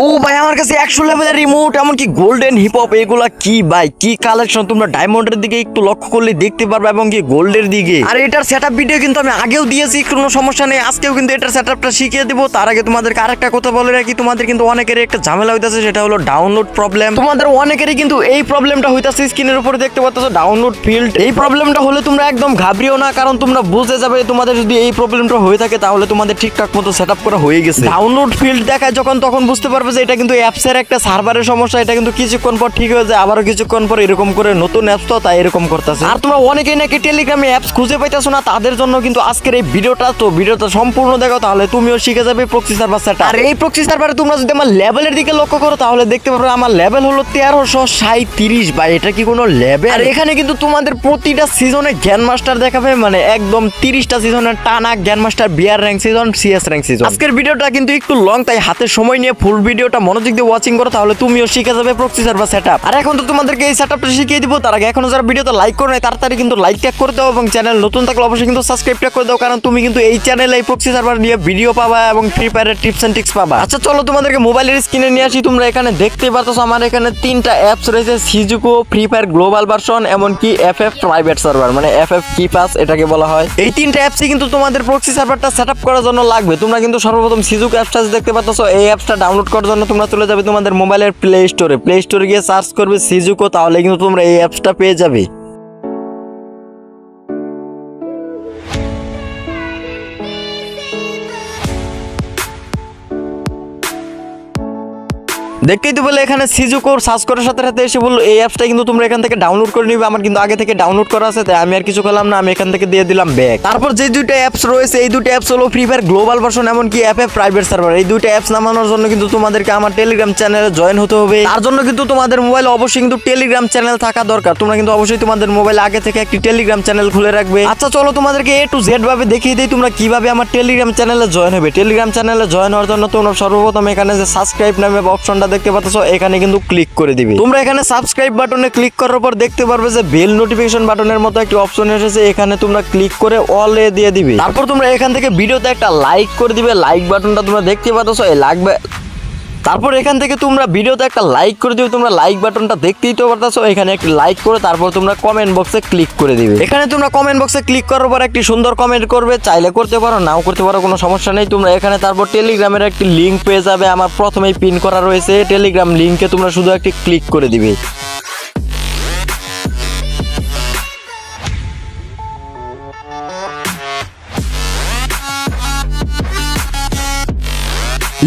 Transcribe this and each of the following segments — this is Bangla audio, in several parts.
ও ভাই আমার কাছে 100 লেভেলের রিমোট, এমনকি গোল্ডেন হিপ হপ, এগুলা কি ভাই, কি কালেকশন! তোমরা ডায়মন্ডের দিকে একটু লক্ষ্য করলে দেখতে পারবে এবং কি গোল্ডের দিকে। আর এটার সেটআপ ভিডিও কিন্তু আমি আগেও দিয়েছি, কোনো সমস্যা নেই, আজকেও কিন্তু এটার সেটআপটা শিখিয়ে দেবো। তার আগে তোমাদেরকে আরেকটা কথা বলে রাখি, তোমাদের কিন্তু অনেকেরই একটা ঝামেলা হইতাছে, সেটা হলো ডাউনলোড প্রবলেম। তোমাদের অনেকেরই কিন্তু এই প্রবলেমটা হইতাছে, স্ক্রিনের উপরে দেখতে পাচ্ছ ডাউনলোড ফিল্ড। এই প্রবলেমটা হলে তোমরা একদম ঘাবড়িও না, কারণ তোমরা বুঝে যাবে তোমাদের যদি এই প্রবলেমটা হয়ে থাকে তাহলে তোমাদের ঠিকঠাক মতো সেটআপ করা হয়ে গেছে। ডাউনলোড ফিল্ড দেখায় যখন, তখন বুঝতে পারবে যে এটা কিন্তু অ্যাপসের একটা সার্ভারের সমস্যা। এটা কিন্তু কিছুক্ষণ পর ঠিক হয়ে যায়, আবারও কিছুক্ষণ পর এরকম করে নতুন অ্যাপস তো তাই এরকম করতেছে। আর তোমরা অনেকেই নাকি টেলিগ্রামে অ্যাপস খুঁজে পাইতেছো না, তাদের জন্য কিন্তু আজকের এই ভিডিওটা। তো ভিডিওটা সম্পূর্ণ দেখো, তাহলে তুমিও শিখে যাবে প্রক্সি সার্ভার সেটআপ। আর এই প্রক্সি সার্ভারে তোমরা যদি আমার লেভেলের দিকে লক্ষ্য করো তাহলে দেখতে পারবে আমার লেভেল হলো 1337 ভাই। এটা কি কোনো লেভেল? আর এখানে কিন্তু তোমাদের প্রতিটা সিজনে গ্র্যান্ড মাস্টার দেখাবে, মানে একদম 30টা সিজনের টানা grand master, BR rank season, CS rank season. আজকের ভিডিওটা কিন্তু একটু লং, তাই হাতে সময় নিয়ে ফুল ভিডিওটা মনোযোগ দিয়ে ওয়াচিং করো, তাহলে তুমিও শিখে যাবে প্রক্সি সার্ভার সেটআপ। আর এখন তো তোমাদেরকে এই সেটআপটা শিখিয়ে দিব। তার আগে এখনো যারা ভিডিওতে লাইক করো নাই, তাড়াতাড়ি কিন্তু লাইক ট্যাগ করে দাও এবং চ্যানেল নতুন থাকলে অবশ্যই কিন্তু সাবস্ক্রাইব ট্যাগ করে দাও, কারণ তুমি কিন্তু এই চ্যানেলে এই প্রক্সি সার্ভার নিয়ে ভিডিও পাবা এবং ফ্রি ফায়ারের টিপস এন্ড ট্রিক্স পাবা। আচ্ছা চলো তোমাদেরকে মোবাইলের স্ক্রিনে নিয়ে আসি। তোমরা এখানে দেখতে পাচ্ছ আমার এখানে 3টা অ্যাপস রয়েছে, সিজুকো, ফ্রি ফায়ার গ্লোবাল ভার্সন, এমনকি এফএফ প্রাইভেট সার্ভার, মানে এফএফ কি পাস এটাকে বলা হয়। এই 3টা অ্যাপসই কিন্তু তোমাদের প্রক্সি সার্ভারটা সেটআপ করার জন্য লাগবে। তোমরা কিন্তু সর্বপ্রথম সিজুকো অ্যাপসটা দেখতে পাচ্ছ, এই অ্যাপসটা ডাউনলোড করার জন্য তোমরা চলে যাবে তোমাদের মোবাইলের প্লে স্টোরে গিয়ে সার্চ করবে সিজুকো, তাহলে কিন্তু তোমরা এই অ্যাপসটা পেয়ে যাবে। দেখতেই তো বলে এখানে সিজুকো সার্চ করার সাথে সাথে এসে বললো এই অ্যাপসটা কিন্তু তোমরা এখান থেকে ডাউনলোড করে নিবে। আমার কিন্তু আগে থেকে ডাউনলোড করা আছে, তাই আমি আর কিছু করলাম না, আমি এখান থেকে দিয়ে দিলাম ব্যাক। তারপর যে দুইটা অ্যাপস রয়েছে, এই দুটো অ্যাপস হলো ফ্রি ফায়ার গ্লোবাল ভার্সন এমনকি এফএফ প্রাইভেট সার্ভার। এই দুইটা অ্যাপস নামানোর জন্য কিন্তু তোমাদেরকে আমার টেলিগ্রাম চ্যানেলে জয়েন হতে হবে। তার জন্য কিন্তু তোমাদের মোবাইলে অবশ্যই কিন্তু টেলিগ্রাম চ্যানেল থাকা দরকার। তোমরা কিন্তু অবশ্যই তোমাদের মোবাইলে আগে থেকে একটি টেলিগ্রাম চ্যানেল খুলে রাখবে। আচ্ছা চলো তোমাদেরকে এ টু জেড ভাবে দেখিয়ে দিই তোমরা কিভাবে আমার টেলিগ্রাম চ্যানেলে জয়েন হবে। টেলিগ্রাম চ্যানেলে জয়েন হওয়ার জন্য তোমরা সর্বপ্রথম এখানে যে সাবস্ক্রাইব নামে অপশনটা দেখতে পাচ্ছ, এখানে কিন্তু ক্লিক করে দিবে। তোমরা এখানে সাবস্ক্রাইব বাটনে ক্লিক করার পর দেখতে পারবে যে বেল নোটিফিকেশন বাটনের মতো একটি অপশন এসেছে, এখানে তোমরা ক্লিক করে অল এ দিয়ে দিবে। তারপর তোমরা এখান থেকে ভিডিওতে একটা লাইক করে দিবে, লাইক বাটনটা তোমরা দেখতে পাচ্ছ, এই লাগবে। তারপর এখান থেকে তোমরা ভিডিওতে একটা লাইক করে দিবে, তোমরা লাইক বাটনটা দেখতেই তো পারতেছো, এখানে একটি লাইক করে তারপর তোমরা কমেন্ট বক্সে ক্লিক করে দিবে। এখানে তোমরা কমেন্ট বক্সে ক্লিক করার পর একটি সুন্দর কমেন্ট করবে, চাইলে করতে পারো, নাও করতে পারো, কোনো সমস্যা নেই। তোমরা এখানে তারপর টেলিগ্রামের একটি লিঙ্ক পেয়ে যাবে, আমার প্রথমেই পিন করা রয়েছে টেলিগ্রাম লিঙ্কে, তোমরা শুধু একটি ক্লিক করে দিবে।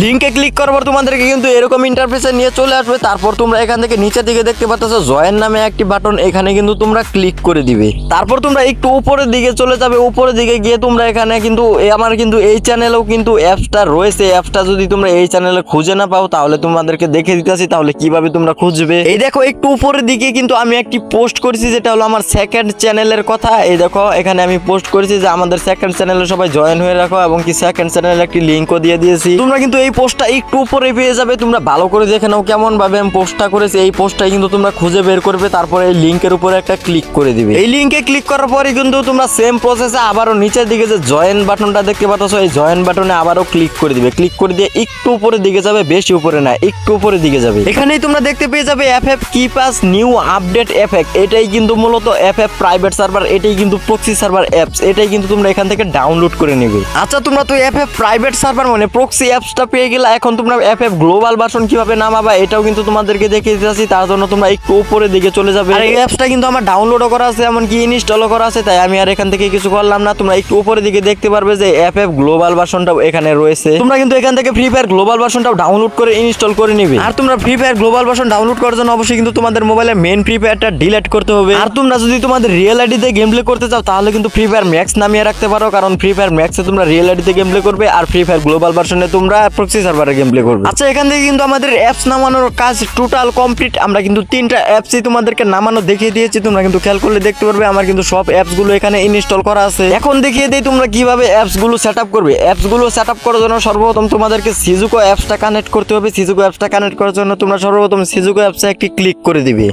লিঙ্কে ক্লিক করার পর তোমাদেরকে কিন্তু এরকম ইন্টারফেসে নিয়ে চলে আসবে। তারপর তোমরা এখান থেকে নিচের দিকে দেখতে পাচ্ছ জয়েন নামে একটি বাটন, এখানে কিন্তু তোমরা ক্লিক করে দিবে। তারপর তোমরা একটু উপরের দিকে চলে যাবে, উপরের দিকে গিয়ে তোমরা এখানে কিন্তু আমার কিন্তু এই চ্যানেলেও কিন্তু অ্যাপসটা রয়েছে। অ্যাপসটা যদি তোমরা এই চ্যানেলে খুঁজে না পাও তাহলে তোমাদেরকে দেখে দিতেছি তাহলে কিভাবে তোমরা খুঁজবে। এই দেখো একটু উপরের দিকে কিন্তু আমি একটি পোস্ট করেছি, যেটা হলো আমার সেকেন্ড চ্যানেলের কথা। এই দেখো এখানে আমি পোস্ট করেছি যে আমাদের সেকেন্ড চ্যানেলে সবাই জয়েন হয়ে রাখো, এবং কি সেকেন্ড চ্যানেলে একটি লিঙ্কও দিয়ে দিয়েছি। তোমরা কিন্তু এই পোস্টটা একটু উপরে পেয়ে যাবে, তোমরা ভালো করে দেখে নাও কেমন ভাবে আমি পোস্টটা করেছি। এই পোস্টটাই কিন্তু তোমরা খুঁজে বের করবে, তারপরে এই লিঙ্কের উপরে একটা ক্লিক করে দিবে। এই লিঙ্কে ক্লিক করার পরে কিন্তু তোমরা সেম প্রসেসে আবারও নিচের দিকে যে জয়েন বাটনটা দেখতে পাচ্ছ, এই জয়েন বাটনে আবারও ক্লিক করে দিবে। ক্লিক করে দিয়ে একটু উপরের দিকে যাবে, বেশি উপরে না, একটু উপরের দিকে যাবে। এখানেই তোমরা দেখতে পেয়ে যাবে এফএফ কি পাস নিউ আপডেট এফেক্ট। এটাই কিন্তু মূলত এফএফ প্রাইভেট সার্ভার, এটাই কিন্তু প্রক্সি সার্ভার অ্যাপস, এটাই কিন্তু তোমরা এখান থেকে ডাউনলোড করে নেবে। আচ্ছা তোমরা তো এফএফ প্রাইভেট সার্ভার মানে প্রক্সি অ্যাপসটা পেয়ে গেলে, এখন তোমরা এফএফ গ্লোবাল ভার্সন কিভাবে নামাবা এটাও কিন্তু তোমাদেরকে দেখিয়ে দিতেছি। তার জন্য তোমরা একটু উপরের দিকে চলে যাবে। আর এই অ্যাপসটা কিন্তু আমার ডাউনলোডও করা আছে, এমনকি ইনস্টলও করা আছে, তাই আমি আর এখান থেকে কিছু করলাম না। তোমরা একটু উপরের দিকে দেখতে পারবে যে এফএফ গ্লোবাল ভার্সনটাও এখানে রয়েছে। তোমরা কিন্তু এখান থেকে ফ্রি ফায়ার গ্লোবাল ভার্সনটাও ডাউনলোড করে ইনস্টল করে নিবে। আর তোমরা free fire global version download করার জন্য অবশ্যই কিন্তু তোমাদের মোবাইলে মেইন ফ্রি ফায়ারটা ডিলিট করতে হবে। আর তোমরা যদি তোমাদের রিয়েল আইডিতে গেম প্লে করতে চাও তাহলে কিন্তু ফ্রি ফায়ার ম্যাক্স নামিয়ে রাখতে পারো, কারণ ফ্রি ফায়ার ম্যাক্সে তোমরা রিয়েল আইডিতে গেম প্লে করবে, আর ফ্রি ফায়ার গ্লোবাল ভার্সনে তোমরা প্রক্সি সার্ভারে গেম প্লে করবে। আচ্ছা এখান থেকে কিন্তু আমাদের অ্যাপস নামানোর কাজ টোটাল কমপ্লিট। আমরা কিন্তু 3টা অ্যাপসই তোমাদেরকে নামানো দেখিয়ে দিয়েছি, তোমরা কিন্তু খেয়াল করলে দেখতে পারবে আমার কিন্তু সব অ্যাপসগুলো এখানে ইনস্টল করা আছে। এখন দেখিয়ে দিই তোমরা কিভাবে অ্যাপসগুলো সেটআপ করবে। অ্যাপসগুলো সেটআপ করার জন্য সর্বপ্রথম তোমাদেরকে সিজুকো অ্যাপসটা কানেক্ট করতে হবে। সিজুকো অ্যাপসটা কানেক্ট করার জন্য তোমরা সর্বপ্রথম সিজুকো অ্যাপসে একটি ক্লিক করে দিবে।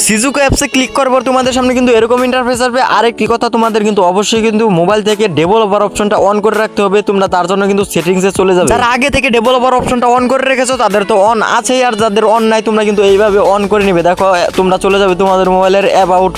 সিজুকো অ্যাপসে ক্লিক করার পর তোমাদের সামনে কিন্তু এরকম ইন্টারফেস আসবে। আরেকটি কথা, তোমাদের কিন্তু অবশ্যই কিন্তু মোবাইল থেকে ডেভেলপার অপশনটা অন করে রাখতে হবে। তোমরা তার জন্য কিন্তু সেটিংসে চলে যাবে। যারা আগে থেকে ডেভেলপার অপশনটা অন করে রেখেছো তাদের তো অন আছেই, আর যাদের অন নাই তোমরা কিন্তু এইভাবে অন করে নিবে। দেখো তোমরা চলে যাবে তোমাদের মোবাইলের অ্যাবাউট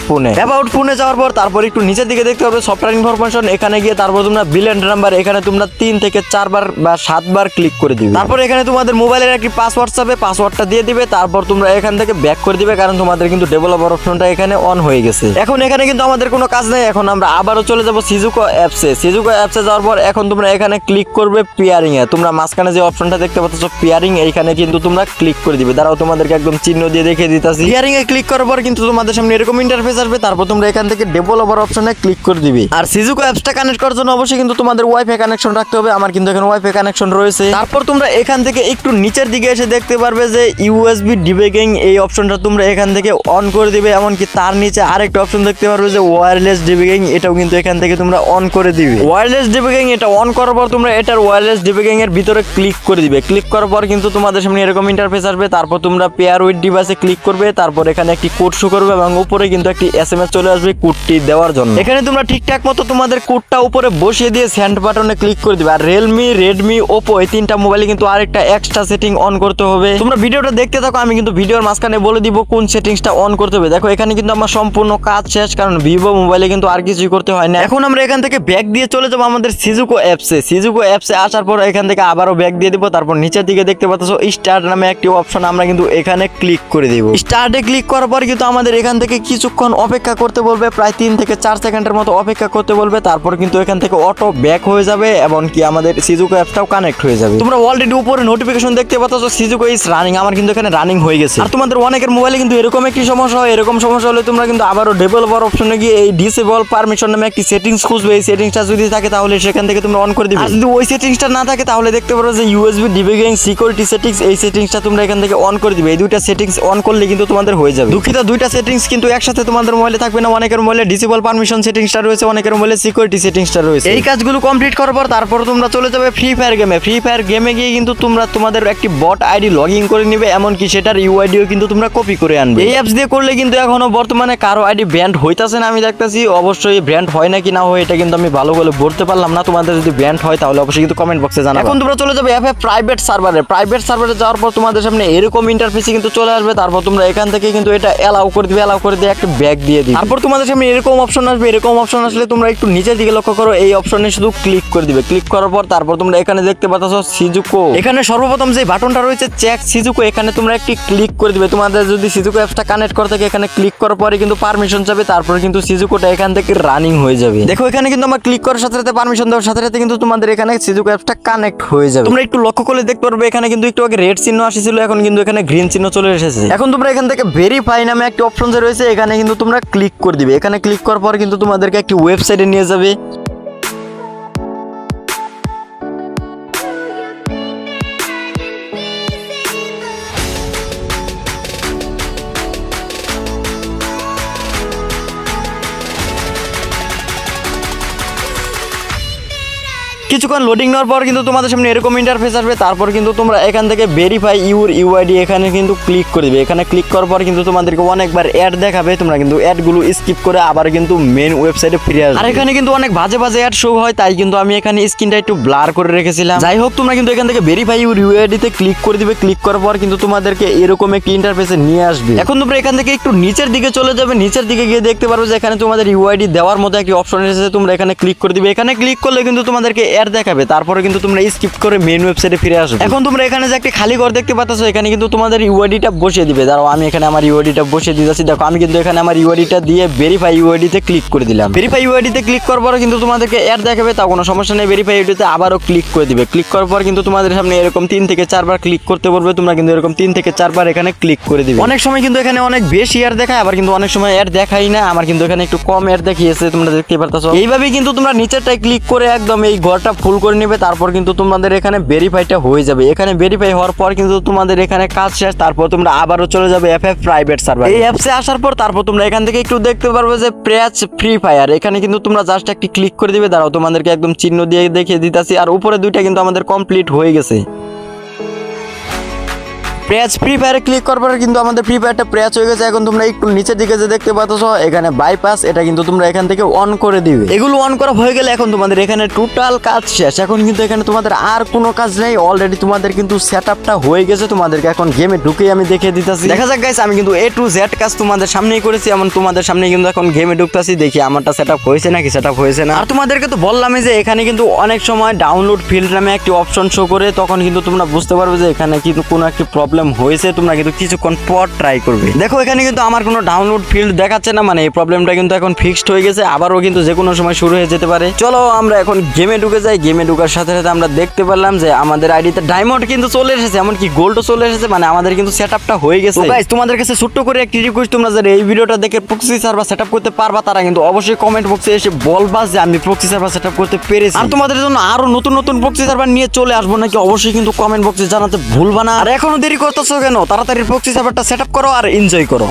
ফোনে যাওয়ার পর তারপর একটু নিচের দিকে দেখতে হবে সফটওয়্যার ইনফরমেশন। এখানে গিয়ে তারপর তোমরা বিল এন্ড নাম্বার, এখানে তোমরা 3 থেকে 4 বার বা 7 বার ক্লিক করে দিবে। তারপর এখানে তোমাদের মোবাইলের একটি পাসওয়ার্ড চাবে, পাসওয়ার্ডটা দিয়ে দিবে। তারপর তোমরা এখান থেকে ব্যাক করে দিবে, কারণ তোমাদের কিন্তু ডেভেলপার অপশনটা এখানে অন হয়ে গেছে। এখন এখানে কিন্তু আমাদের কোনো কাজ নেই। এখন আমরা আবারও চলে যাব সিজুকো অ্যাপসে। সিজুকো অ্যাপসে যাওয়ার পর এখন তোমরা এখানে ক্লিক করবে পেয়ারিং এ। তোমরা মাঝখানে যে অপশনটা দেখতে পাচ্ছ পেয়ারিং, এইখানে কিন্তু তোমরা ক্লিক করে দিবে। দাঁড়াও তোমাদেরকে একদম চিহ্ন দিয়ে দেখিয়ে দিতেছি। পেয়ারিং এ ক্লিক করার পর কিন্তু তোমাদের সামনে এরকম ইন্টারফেস আসবে। তারপর তোমরা এখান থেকে ডেভেলপার অপশনে ক্লিক করে দিবে। আর সিজুকো অ্যাপসটা কানেক্ট করার জন্য অবশ্যই কিন্তু তোমাদের ওয়াইফাই কানেকশন রাখতে হবে। আমার কিন্তু এখানে ওয়াইফাই কানেকশন রয়েছে। তারপর তোমরা এখান থেকে একটু নিচের দিকে এসে দেখতে পারবে যে ইউএসবি ডিবাগিং, এই অপশনটা তোমরা এখান থেকে অন করে দিবে। এমনকি তার নিচে আরেকটা অপশন দেখতে পারবে যে ওয়্যারলেস ডিবাগিং, এটাও কিন্তু এখান থেকে তোমরা অন করে দিবে। ওয়্যারলেস ডিবাগিং এটা অন করার পর তোমরা এটার ওয়্যারলেস ডিবাগিং এর ভিতরে ক্লিক করে দিবে। ক্লিক করার পর কিন্তু তোমাদের সামনে এরকম ইন্টারফেস আসবে। তারপর তোমরা পেয়ার উইথ ডিভাইসে ক্লিক করবে। তারপর এখানে একটি কোড শো করবে এবং উপরে কিন্তু একটি এসএমএস চলে আসবে কোডটি দেওয়ার জন্য। এখানে তোমরা ঠিকঠাক মতো তোমাদের কোডটা উপরে বসিয়ে দিয়ে সেন্ড বাটনে ক্লিক করে দিবে। আর রিয়েলমি, রেডমি, ওপো এই তিনটা মোবাইলে কিন্তু আরেকটা এক্সট্রা সেটিং অন করতে হবে। তোমরা ভিডিওটা দেখতে থাকো, আমি কিন্তু ভিডিওর মাঝখানে বলে দিব কোন সেটিংসটা অন করতে হবে। দেখো এখানে কিন্তু আমার সম্পূর্ণ কাজ শেষ, কারণ ভিভো মোবাইলে কিন্তু আর কিছুই করতে হয় না। এখন আমরা এখান থেকে ব্যাক দিয়ে চলে যাবো আমাদের সিজুকো অ্যাপসে। সিজুকো অ্যাপসে আসার পর এখান থেকে আবারও ব্যাক দিয়ে দিব। তারপর নিচের দিকে দেখতে পাচ্ছ স্টার্ট নামে একটি অপশন, আমরা কিন্তু এখানে ক্লিক করে দিব। স্টার্টে ক্লিক করার পর কিন্তু আমাদের এখান থেকে কিছুক্ষণ অপেক্ষা করতে বলবে, প্রায় 3 থেকে 4 সেকেন্ডের মতো অপেক্ষা করতে বলবে। তারপর কিন্তু এখান থেকে অটো ব্যাক হয়ে যাবে এবং কি আমাদের সিজুকো অ্যাপসটাও কানেক্ট হয়ে যাবে। তোমরা অলরেডি উপরে নোটিফিকেশন দেখতে পাচ্ছ সিজুকো ইজ রানিং, আমার কিন্তু এখানে রানিং হয়ে গেছে। আর তোমাদের অনেকের মোবাইলে কিন্তু এরকম একটি সমস্যা হয়। এরকম সমস্যা হলে তোমরা কিন্তু আবারও ডেভেলপার অপশনে গিয়ে এই ডিসেবল পারমিশন নামে একটি সেটিংস খুঁজবে। এই সেটিংসটা যদি থাকে তাহলে সেখান থেকে তোমরা অন করে দিবে। আর যদি ওই সেটিংসটা না থাকে তাহলে দেখতে পারো যে ইউএসবি ডিবাগিং সিকিউরিটি সেটিংস, এই সেটিংসটা তোমরা এখান থেকে অন করে দিবে। এই দুইটা সেটিংস অন করলে কিন্তু তোমাদের হয়ে যাবে। দুঃখিত, দুইটা সেটিংস কিন্তু একসাথে তোমাদের মোবাইলে থাকবে না। অনেকের মোবাইলে ডিসেবল পারমিশন সেটিংসটা রয়েছে, অনেকের মোবাইলে সিকিউরিটি সেটিংসটা রয়েছে। এই কাজগুলো কমপ্লিট করার পর তারপর তোমরা চলে যাবে ফ্রি ফায়ার গেমে। ফ্রি ফায়ার গেমে গিয়ে কিন্তু তোমরা তোমাদের একটি বট আইডি লগ ইন করে নিবে, এমনকি সেটার ইউআইডিও কিন্তু তোমরা কপি করে আনবে। এই অ্যাপস দিয়ে করলে কিন্তু এখনো বর্তমানে কারো আইডি ব্যান্ড হইতাছে না আমি দেখতেছি। অবশ্যই ব্যান্ড হয় নাকি না হয় এটা কিন্তু আমি ভালো করে বলতে পারলাম না। তোমাদের যদি ব্যান্ড হয় তাহলে অবশ্যই কিন্তু কমেন্ট বক্সে জানাবে। এখন তোমরা চলে যাবে এফএফ প্রাইভেট সার্ভারে। প্রাইভেট সার্ভারে যাওয়ার পর তোমাদের সামনে এরকম ইন্টারফেসে কিন্তু চলে আসবে। তারপর তোমরা এখান থেকে কিন্তু এটা অ্যালাউ করে দিবে, অ্যালাউ করে দিয়ে একটা ব্যাক দিয়ে দিবে। তারপর তোমাদের সামনে এরকম অপশন আসবে। এরকম অপশন আসলে তোমরা একটু নিচের দিকে লক্ষ্য করো, এই অপশনে শুধু ক্লিক করে দিবে। ক্লিক করার পর তারপর তোমরা এখানে দেখতে পাচ্ছ সিজুকো। এখানে সর্বপ্রথম যে বাটনটা রয়েছে চেক সিজুকো, এখানে তোমরা একটি ক্লিক করে দিবে। তোমাদের যদি সিজুকো অ্যাপসটা কানেক্ট করা থাকে এখানে ক্লিক করার পরে কিন্তু পারমিশন যাবে। তারপর কিন্তু সিজুকোটা এখান থেকে রানিং হয়ে যাবে। দেখো এখানে কিন্তু আমার ক্লিক করার সাথে সাথে পারমিশন দেওয়ার সাথে সাথে কিন্তু তোমাদের এখানে সিজুকো অ্যাপসটা কানেক্ট হয়ে যাবে। তোমরা একটু লক্ষ্য করলে দেখতে পারবে এখানে কিন্তু একটু আগে রেড চিহ্ন আসছিল, এখন কিন্তু এখানে গ্রিন চিহ্ন চলে এসেছে। এখন তোমরা এখান থেকে ভেরিফাই নামে একটা অপশন রয়েছে, এখানে কিন্তু তোমরা ক্লিক করে দিবে। এখানে ক্লিক করার পর কিন্তু তোমাদেরকে একটি ওয়েবসাইটে নিয়ে যাবে। কিছুক্ষণ লোডিং নেওয়ার পর কিন্তু তোমাদের সামনে এরকম ইন্টারফেস আসবে। তারপর কিন্তু তোমরা এখান থেকে ভেরিফাই ইউর ইউআইডি এখানে কিন্তু ক্লিক করে দিবে। এখানে ক্লিক করার পর কিন্তু তোমাদেরকে অনেকবার অ্যাড দেখাবে, তোমরা কিন্তু অ্যাডগুলো স্কিপ করে আবার কিন্তু মেন ওয়েবসাইটে ফিরে আসবে। আর এখানে কিন্তু অনেক বাজে বাজে অ্যাড শো হয়, তাই কিন্তু আমি এখানে স্ক্রিনটা একটু ব্লার করে রেখেছিলাম। যাই হোক, তোমরা কিন্তু এখান থেকে ভেরিফাই ইউর ইউআইডিতে ক্লিক করে দিবে। ক্লিক করার পর কিন্তু তোমাদেরকে এরকম একটি ইন্টারফেসে নিয়ে আসবে। এখন তোমরা এখান থেকে একটু নিচের দিকে চলে যাবে। নিচের দিকে গিয়ে দেখতে পারবে যে এখানে তোমাদের ইউআইডি দেওয়ার মতো একটি অপশন এসেছে, তোমরা এখানে ক্লিক করে দিবে। এখানে ক্লিক করলে কিন্তু তোমাদেরকে অ্যাড দেখাবে। তারপরে কিন্তু তোমরা স্কিপ করে মেন ওয়েবসাইটে ফিরে আসবে। এখন তোমরা এখানে যে একটা খালি ঘর দেখতে পাচ্ছ, এখানে কিন্তু তোমাদের ইউআইডিটা বসিয়ে দিবে। দাঁড়াও আমি এখানে আমার ইউআইডিটা বসিয়ে দিতেছি। দেখো আমি কিন্তু এখানে আমার ইউআইডিটা দিয়ে ভেরিফাই ইউআইডিতে ক্লিক করে দিলাম। ভেরিফাই ইউআইডিতে ক্লিক করার পর কিন্তু তোমাদেরকে অ্যাড দেখাবে, তা কোনো সমস্যা নেই। ভেরিফাই ইউআইডিতে আবারও ক্লিক করে দিবে। ক্লিক করার পর কিন্তু তোমাদের সামনে এরকম 3 থেকে 4 বার ক্লিক করতে বলবে। তোমরা কিন্তু এরকম 3 থেকে 4 বার এখানে ক্লিক করে দিবে। অনেক সময় কিন্তু এখানে অনেক বেশি অ্যাড দেখায়, আবার কিন্তু অনেক সময় অ্যাড দেখাই না। আমার কিন্তু এখানে একটু কম অ্যাড দেখিয়েছে, তোমরা দেখতে পারতেছো। এইভাবেই কিন্তু তোমরা নিচেরটায় ক্লিক করে একদম এই ঘরটা ফুল করে নেবে। তারপর কিন্তু তোমাদের এখানে ভেরিফাইটা হয়ে যাবে। এখানে ভেরিফাই হওয়ার পর কিন্তু তোমাদের এখানে কাজ শেষ। তারপর তোমরা আবারও চলে যাবে এফএফ প্রাইভেট সার্ভার। এই অ্যাপসে আসার পর তারপর তোমরা এখান থেকে একটু দেখতে পারবে যে প্রেস ফ্রি ফায়ার, এখানে কিন্তু তোমরা জাস্ট একটি ক্লিক করে দিবে। দাঁড়াও তোমাদেরকে একদম চিহ্ন দিয়ে দেখিয়ে দিতেছি। আর উপরে দুইটা কিন্তু আমাদের কমপ্লিট হয়ে গেছে। প্রেস ফ্রি ফায়ারে ক্লিক করার পরে কিন্তু আমাদের ফ্রি ফায়ারটা প্রেস হয়ে গেছে। এখন তোমরা একটু নিচের দিকে যে দেখতে পাচ্ছ এখানে বাইপাস, এটা কিন্তু তোমরা এখান থেকে অন করে দিবে। এগুলো অন করা হয়ে গেলে এখন তোমাদের এখানে টোটাল কাজ শেষ। এখন কিন্তু এখানে তোমাদের আর কোনো কাজ নেই, অলরেডি তোমাদের কিন্তু সেটআপটা হয়ে গেছে। তোমাদেরকে এখন গেমে ঢুকেই আমি দেখিয়ে দিতেছি। দেখা যাক গাইস, আমি কিন্তু A to Z কাজ তোমাদের সামনেই করেছি। এমন তোমাদের সামনে কিন্তু এখন গেমে ঢুকতেছি, দেখি আমারটা সেটআপ হয়েছে নাকি সেটআপ হয়েছে না। আর তোমাদেরকে তো বললামই যে এখানে কিন্তু অনেক সময় ডাউনলোড ফিল্ড নামে একটি অপশন শো করে, তখন কিন্তু তোমরা বুঝতে পারবে যে এখানে কিন্তু কোনো একটি প্রবলেম হয়েছে। তোমরা কিন্তু কিছুক্ষণ পর ট্রাই করবে। দেখো এখানে কিন্তু আমার কোনো ডাউনলোড ফিল্ড দেখাচ্ছে না, মানে এই প্রবলেমটা কিন্তু এখন ফিক্সড হয়ে গেছে। আবারও কিন্তু যে কোনো সময় শুরু হয়ে যেতে পারে। চলো আমরা এখন গেমে ঢুকে যাই। গেমে ঢুকার সাথে সাথে আমরা দেখতে পারলাম যে আমাদের আইডিতে ডায়মন্ড কিন্তু চলে এসেছে, এমনকি গোল্ডও চলে এসেছে, মানে আমাদের কিন্তু সেটআপটা হয়ে গেছে। গাইস তোমাদের কাছে ছোট্ট করে একটি রিকোয়েস্ট, তোমরা যারা এই ভিডিওটা দেখে প্রক্সি সার্ভার সেটআপ করতে পারবা তারা কিন্তু অবশ্যই কমেন্ট বক্সে এসে বলবা যে আমি প্রক্সি সার্ভার সেটআপ করতে পেরেছি। আর তোমাদের জন্য আরো নতুন নতুন প্রক্সি সার্ভার নিয়ে চলে আসবো নাকি অবশ্যই কিন্তু কমেন্ট বক্সে জানাতে ভুলবা না। আর এখনো দেরি করতেছো কেন? তাড়াতাড়ি প্রক্সি সার্ভারটা সেটআপ করো আর এনজয় করো।